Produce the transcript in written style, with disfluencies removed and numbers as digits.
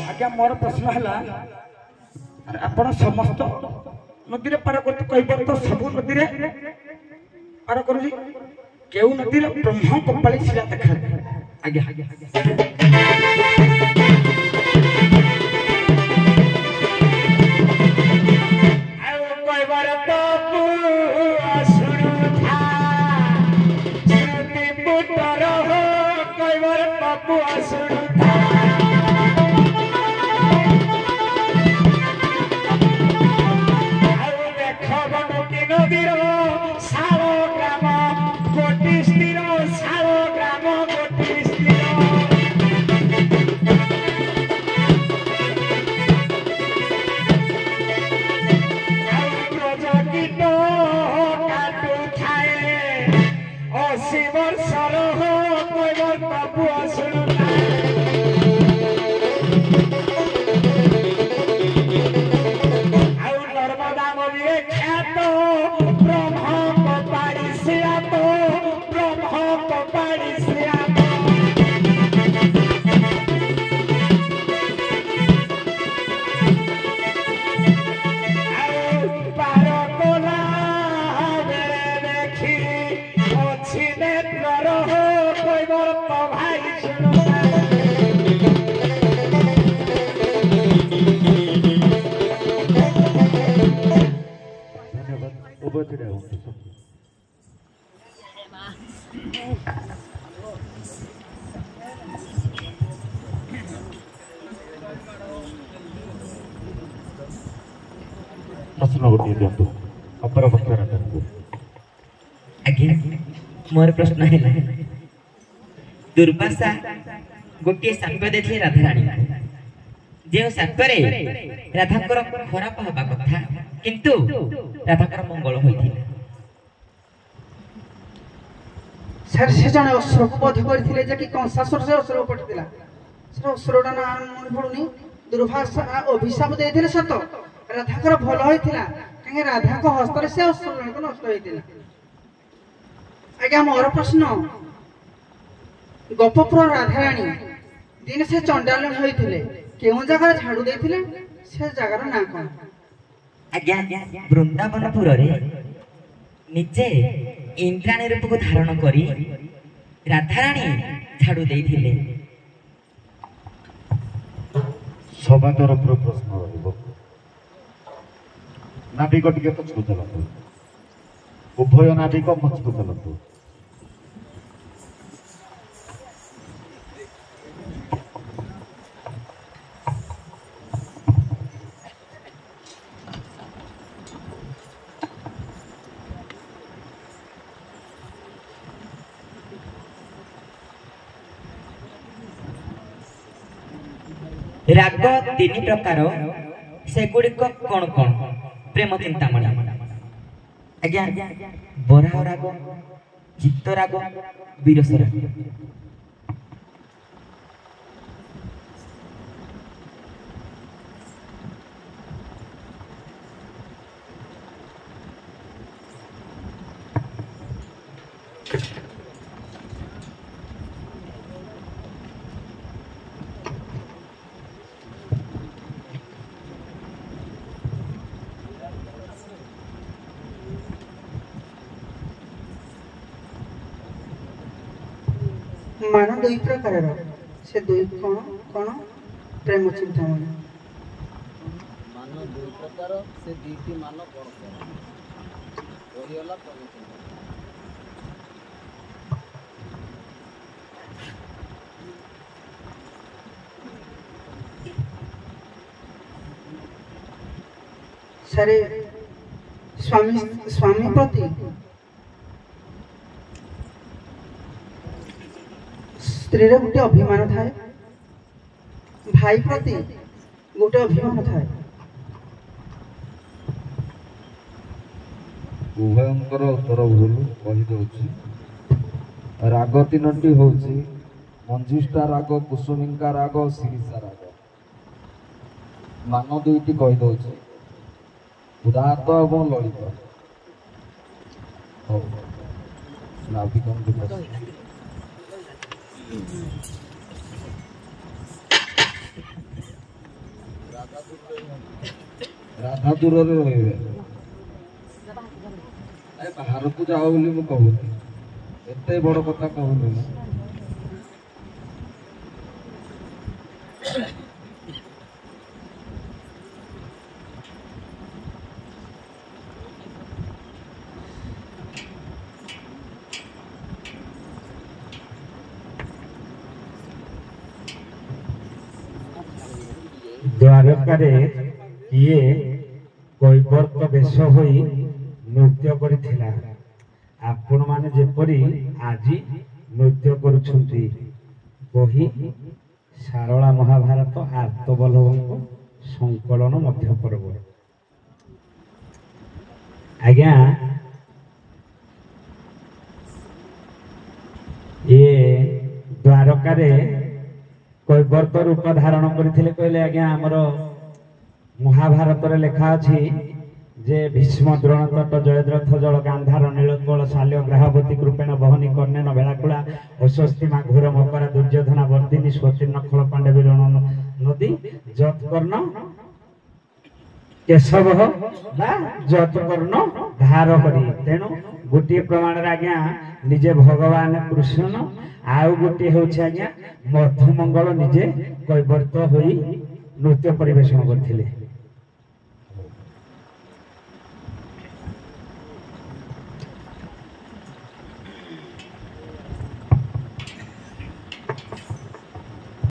आज्ञा मोर प्रश्न है आपण समस्त नदी पार करते कह तो सब नदी पार कर केउ नदी ब्रह्म कपाली शिला देखा आज्ञा मोर प्रश्न है दुर्वासा गोटे साप देखे राधाराणी जो सापरे राधाकर खराब हवा कथा किंतु राधाकर मंगल होइथिला सर से जने असुर को बध करथिले जे कि कंसासुर से असुर पठितिला सर असुरडा ना मन पडुनी दुर्वासा अभिशाप देथिले सत राधाकर भल होइथिला काहे राधा को हस्त से असुर को नष्ट होइथिला आज्ञा मोर प्रश्न गोपपुर राधाराणी दिन से चंडाल होइथिले केउ जगह झाड़ू देथिले से जगह ना कोन आज्ञा वृंदावनपुर रे निजे इंद्राणी रूप को धारण करी राधाराणी झाड़ू देथिले सभा तरफ प्रश्न रहइबो नाभिक टिके पछकु चलतु उभय नाभिक पछकु चलतु राग तीन प्रकार से गुड़िक कौन कौन प्रेम चिंतामणि आज्ञा बराह राग चित्त राग विरस राग मान दुई प्रकार से दुई कौन कौन प्रेम चिंतामणि मान दुई प्रकार से दुईटी मान कौन कौन रहीगला सारे स्वामी स्वामी प्रति स्त्री गोटे अभिमान थाए भाई प्रति गोटे अभिमान थाए उभयंकर उत्तर भूल कहीदे राग तीनोटी हूँ मंजिष्ठा राग कुसुमिंका राग शिरीषा राग मान दुईटी कहीदे उदाहत और ललित ନାଭି କଣ ଦେଖ ରାଧା ଦୂରରେ ରହିବେ ବାହାରକୁ ଯାଅ ବୋଲି ମୁଁ କହୁନି ଏତେ ବଡ଼ କଥା କହୁନି ମୁଁ ଦ୍ୱାରକାରେ କିଏ କୈବର୍ତ୍ତ ବେଶ ହୋଇ ନୃତ୍ୟ କରିଥିଲା ଆପଣମାନେ ଯେପରି ଆଜି ନୃତ୍ୟ କରୁଛନ୍ତି ବହି ସାରଳା ମହାଭାରତ ଆର୍ତ୍ତବଲ୍ଲଭଙ୍କ ସଂକଳନ ମଧ୍ୟ ପର୍ବ ଆଜ୍ଞା ଇଏ ଦ୍ୱାରକାରେ କୈବର୍ତ୍ତ ରୂପ ଧାରଣ କରିଥିଲେ କହିଲେ ଆଜ୍ଞା ଆମର ମହାଭାରତରେ ଲେଖା ଅଛି ଯେ ଭୀଷ୍ମ ଦ୍ରୋଣ ତଟ ଜୟଦ୍ରଥ ଜଳ ଗାନ୍ଧାର ନୀଳୋତ୍ପଳ ଶାଲ୍ୟ ଗ୍ରାହବତୀ କୃପେଣ ବହନି କର୍ଣ୍ଣେନ ବେଳାକୁଳା ଅଶ୍ୱସ୍ତିମା ଘୋର ମକରା ଦୁର୍ଯ୍ୟୋଧନା ବର୍ଦ୍ଧିନୀ ସ୍ୱତୀର୍ଣ୍ଣ ଖଳ ପାଣ୍ଡବୀ ରଣ ନଦୀ ଯତ୍କର୍ଣ୍ଣ କେଶବ ବା ଯତ୍କର୍ଣ୍ଣ ଧାର କରି ତେଣୁ ଗୋଟିଏ ପ୍ରମାଣରେ ଆଜ୍ଞା ନିଜେ ଭଗବାନ କୃଷ୍ଣ ଆଉ ଗୋଟିଏ ହେଉଛି ଆଜ୍ଞା ମଧୁମଙ୍ଗଳ ନିଜେ କୈବର୍ତ୍ତ ହୋଇ ନୃତ୍ୟ ପରିବେଷଣ କରିଥିଲେ